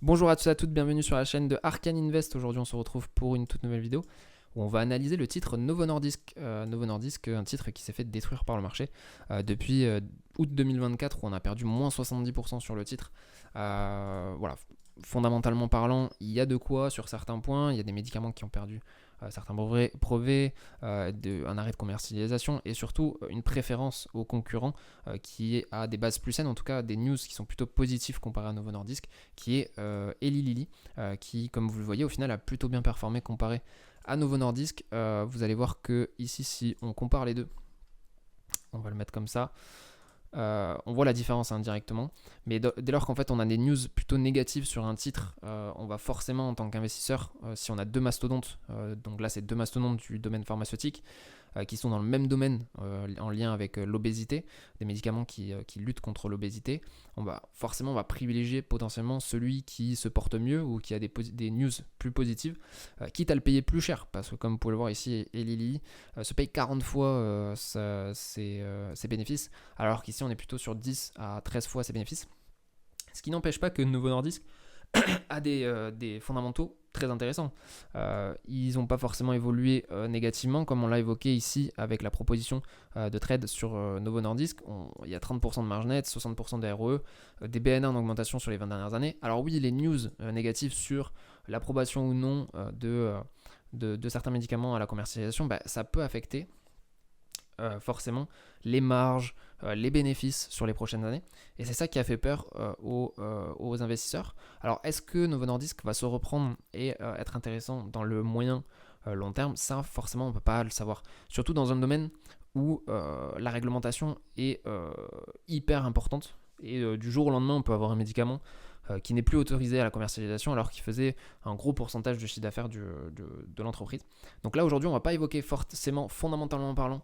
Bonjour à tous et à toutes, bienvenue sur la chaîne de Arcane Invest. Aujourd'hui, on se retrouve pour une toute nouvelle vidéo où on va analyser le titre Novo Nordisk. Novo Nordisk, un titre qui s'est fait détruire par le marché depuis août 2024 où on a perdu moins 70% sur le titre. Voilà, fondamentalement parlant, il y a de quoi sur certains points. Il y a des médicaments qui ont perdu certains brevets, un arrêt de commercialisation et surtout une préférence aux concurrents qui a des bases plus saines, en tout cas des news qui sont plutôt positives comparé à Novo Nordisk, qui est Eli Lilly, qui, comme vous le voyez, au final a plutôt bien performé comparé à Novo Nordisk. Vous allez voir que ici, si on compare les deux, on va le mettre comme ça. On voit la différence indirectement, mais dès lors qu'en fait on a des news plutôt négatives sur un titre, on va forcément en tant qu'investisseur, si on a deux mastodontes, donc là c'est deux mastodontes du domaine pharmaceutique, qui sont dans le même domaine en lien avec l'obésité, des médicaments qui luttent contre l'obésité, on va privilégier potentiellement celui qui se porte mieux ou qui a des news plus positives, quitte à le payer plus cher, parce que comme vous pouvez le voir ici, Eli Lilly se paye 40 fois ses bénéfices, alors qu'ici on est plutôt sur 10 à 13 fois ses bénéfices. Ce qui n'empêche pas que Novo Nordisk a des fondamentaux très intéressants. Ils n'ont pas forcément évolué négativement, comme on l'a évoqué ici avec la proposition de trade sur Novo Nordisk. Il y a 30% de marge nette, 60% de ROE, des BNA en augmentation sur les 20 dernières années. Alors oui, les news négatives sur l'approbation ou non de certains médicaments à la commercialisation, ça peut affecter forcément les marges, les bénéfices sur les prochaines années. Et c'est ça qui a fait peur aux investisseurs. Alors, est-ce que Novo Nordisk va se reprendre et être intéressant dans le moyen long terme? Ça, forcément, on ne peut pas le savoir. Surtout dans un domaine où la réglementation est hyper importante. Et du jour au lendemain, on peut avoir un médicament qui n'est plus autorisé à la commercialisation alors qu'il faisait un gros pourcentage de chiffre d'affaires de l'entreprise. Donc là, aujourd'hui, on ne va pas évoquer forcément, fondamentalement parlant,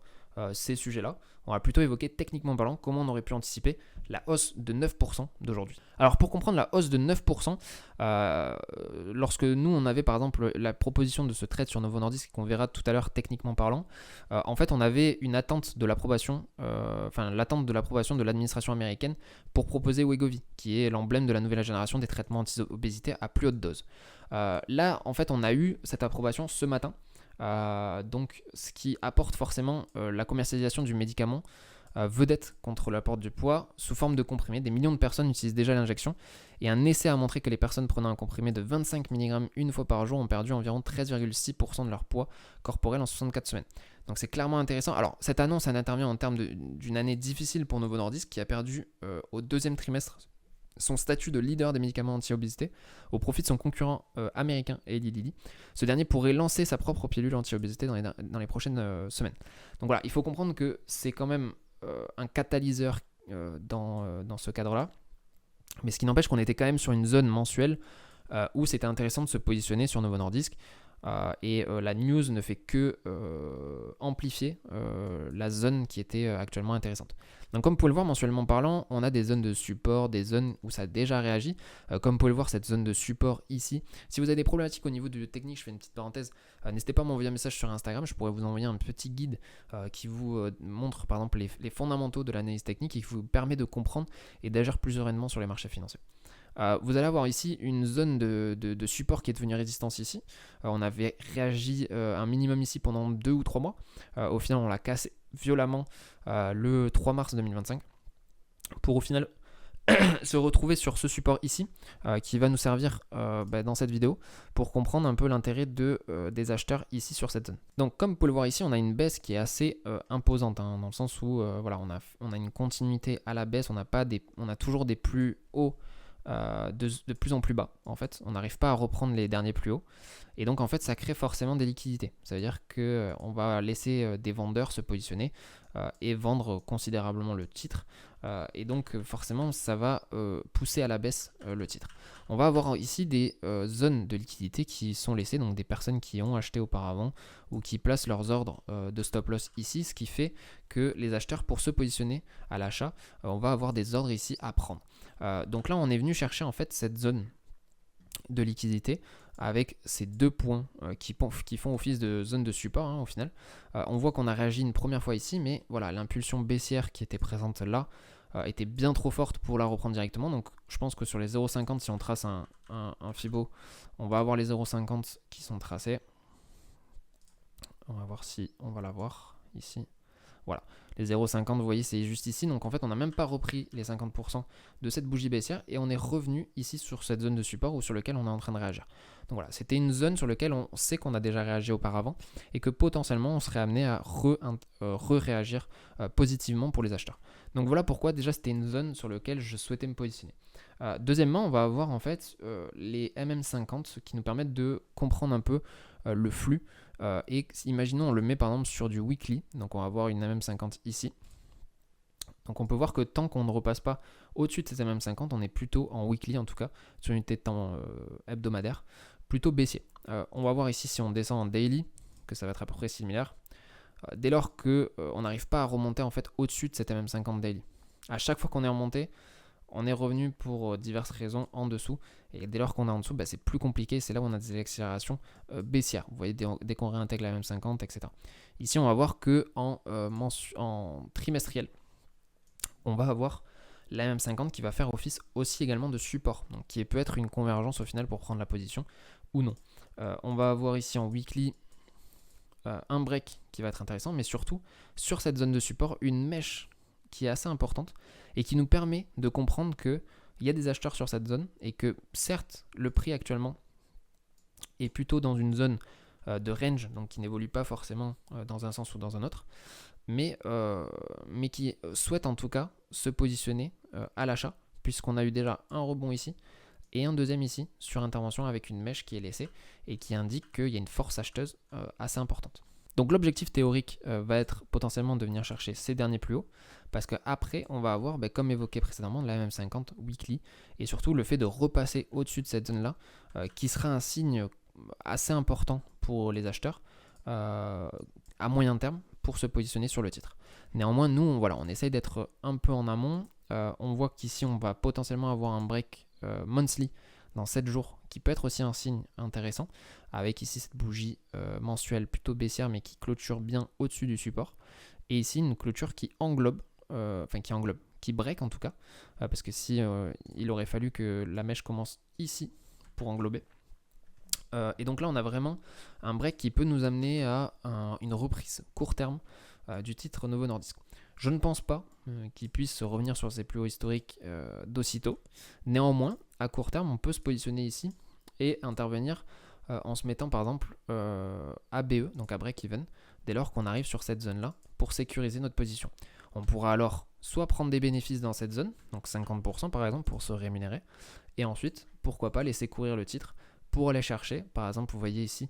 ces sujets-là. On va plutôt évoquer techniquement parlant comment on aurait pu anticiper la hausse de 9% d'aujourd'hui. Alors pour comprendre la hausse de 9%, lorsque nous on avait par exemple la proposition de ce trade sur Novo Nordisk qu'on verra tout à l'heure techniquement parlant, en fait on avait une attente de l'approbation, l'attente de l'approbation de l'administration américaine pour proposer Wegovy, qui est l'emblème de la nouvelle génération des traitements anti-obésité à plus haute dose. Là en fait on a eu cette approbation ce matin. Donc ce qui apporte forcément la commercialisation du médicament vedette contre la perte du poids sous forme de comprimé. Des millions de personnes utilisent déjà l'injection et un essai a montré que les personnes prenant un comprimé de 25 mg une fois par jour ont perdu environ 13,6% de leur poids corporel en 64 semaines. Donc c'est clairement intéressant. Alors cette annonce elle intervient en termes d'une année difficile pour Novo Nordisk qui a perdu au deuxième trimestre son statut de leader des médicaments anti-obésité au profit de son concurrent américain Eli Lilly. Ce dernier pourrait lancer sa propre pilule anti-obésité dans les prochaines semaines. Donc voilà, il faut comprendre que c'est quand même un catalyseur dans ce cadre-là. Mais ce qui n'empêche qu'on était quand même sur une zone mensuelle où c'était intéressant de se positionner sur Novo Nordisk. Et la news ne fait que amplifier la zone qui était actuellement intéressante. Donc comme vous pouvez le voir mensuellement parlant, on a des zones de support, des zones où ça a déjà réagi. Comme vous pouvez le voir, cette zone de support ici. Si vous avez des problématiques au niveau du technique, je fais une petite parenthèse, n'hésitez pas à m'envoyer un message sur Instagram, je pourrais vous envoyer un petit guide qui vous montre par exemple les fondamentaux de l'analyse technique et qui vous permet de comprendre et d'agir plus sereinement sur les marchés financiers. Vous allez avoir ici une zone de support qui est devenue résistance ici. On avait réagi un minimum ici pendant 2 ou 3 mois. Au final, on l'a cassé violemment le 3 mars 2025 pour au final se retrouver sur ce support ici qui va nous servir dans cette vidéo pour comprendre un peu l'intérêt des acheteurs ici sur cette zone. Donc comme vous pouvez le voir ici, on a une baisse qui est assez imposante dans le sens où voilà, on a une continuité à la baisse, on a toujours des plus hauts de plus en plus bas. En fait, on n'arrive pas à reprendre les derniers plus hauts. Et donc, en fait, ça crée forcément des liquidités. Ça veut dire qu'on va laisser des vendeurs se positionner et vendre considérablement le titre. Et donc, forcément, ça va pousser à la baisse le titre. On va avoir ici des zones de liquidité qui sont laissées, donc des personnes qui ont acheté auparavant ou qui placent leurs ordres de stop loss ici, ce qui fait que les acheteurs, pour se positionner à l'achat, on va avoir des ordres ici à prendre. Donc là, on est venu chercher en fait cette zone de liquidité avec ces deux points qui font office de zone de support au final. On voit qu'on a réagi une première fois ici, mais voilà, l'impulsion baissière qui était présente là était bien trop forte pour la reprendre directement. Donc je pense que sur les 0,50, si on trace un Fibo, on va avoir les 0,50 qui sont tracés. On va voir si on va l'avoir ici. Voilà, les 0,50, vous voyez, c'est juste ici. Donc en fait, on n'a même pas repris les 50% de cette bougie baissière et on est revenu ici sur cette zone de support ou sur lequel on est en train de réagir. Donc voilà, c'était une zone sur laquelle on sait qu'on a déjà réagi auparavant et que potentiellement on serait amené à réagir positivement pour les acheteurs. Donc voilà pourquoi déjà c'était une zone sur laquelle je souhaitais me positionner. Deuxièmement, on va avoir en fait les MM50 qui nous permettent de comprendre un peu le flux. Et imaginons on le met par exemple sur du weekly, donc on va avoir une MM50 ici. Donc on peut voir que tant qu'on ne repasse pas au-dessus de ces MM50, on est plutôt en weekly en tout cas, sur une unité de temps hebdomadaire, plutôt baissier. On va voir ici si on descend en daily, que ça va être à peu près similaire. Dès lors qu'on n'arrive pas à remonter en fait au-dessus de cette MM50 daily. À chaque fois qu'on est remonté, on est revenu pour diverses raisons en dessous. Et dès lors qu'on est en dessous, c'est plus compliqué. C'est là où on a des accélérations baissières. Vous voyez, dès qu'on réintègre la MM50, etc. Ici, on va voir qu'en trimestriel, on va avoir la MM50 qui va faire office aussi également de support. Donc qui peut être une convergence au final pour prendre la position ou non. On va avoir ici en weekly un break qui va être intéressant. Mais surtout, sur cette zone de support, une mèche qui est assez importante et qui nous permet de comprendre qu'il y a des acheteurs sur cette zone et que certes le prix actuellement est plutôt dans une zone de range, donc qui n'évolue pas forcément dans un sens ou dans un autre, mais qui souhaite en tout cas se positionner à l'achat, puisqu'on a eu déjà un rebond ici et un deuxième ici sur intervention avec une mèche qui est laissée et qui indique qu'il y a une force acheteuse assez importante. Donc l'objectif théorique va être potentiellement de venir chercher ces derniers plus hauts, parce qu'après on va avoir, comme évoqué précédemment, la MM50 weekly, et surtout le fait de repasser au-dessus de cette zone-là, qui sera un signe assez important pour les acheteurs à moyen terme pour se positionner sur le titre. Néanmoins, nous, on essaye d'être un peu en amont. On voit qu'ici on va potentiellement avoir un break monthly dans 7 jours, qui peut être aussi un signe intéressant, avec ici cette bougie mensuelle plutôt baissière, mais qui clôture bien au-dessus du support. Et ici, une clôture qui englobe, qui break en tout cas, parce que si il aurait fallu que la mèche commence ici pour englober. Et donc là, on a vraiment un break qui peut nous amener à une reprise court terme du titre Novo Nordisk. Je ne pense pas qu'il puisse revenir sur ses plus hauts historiques d'aussitôt. Néanmoins, à court terme, on peut se positionner ici et intervenir en se mettant par exemple à BE, donc à break-even, dès lors qu'on arrive sur cette zone-là pour sécuriser notre position. On pourra alors soit prendre des bénéfices dans cette zone, donc 50% par exemple pour se rémunérer, et ensuite, pourquoi pas laisser courir le titre pour aller chercher, par exemple, vous voyez ici,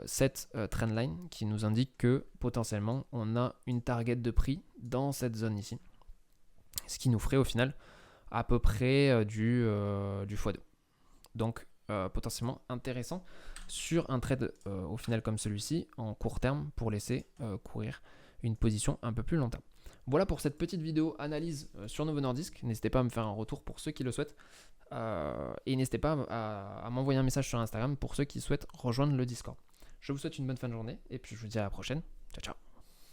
cette trendline qui nous indique que potentiellement on a une target de prix dans cette zone ici, ce qui nous ferait au final à peu près du x2. Donc potentiellement intéressant sur un trade au final comme celui-ci en court terme pour laisser courir une position un peu plus long terme. Voilà pour cette petite vidéo analyse sur Novo Nordisk. N'hésitez pas à me faire un retour pour ceux qui le souhaitent. Et n'hésitez pas à m'envoyer un message sur Instagram pour ceux qui souhaitent rejoindre le Discord. Je vous souhaite une bonne fin de journée et puis je vous dis à la prochaine. Ciao ciao.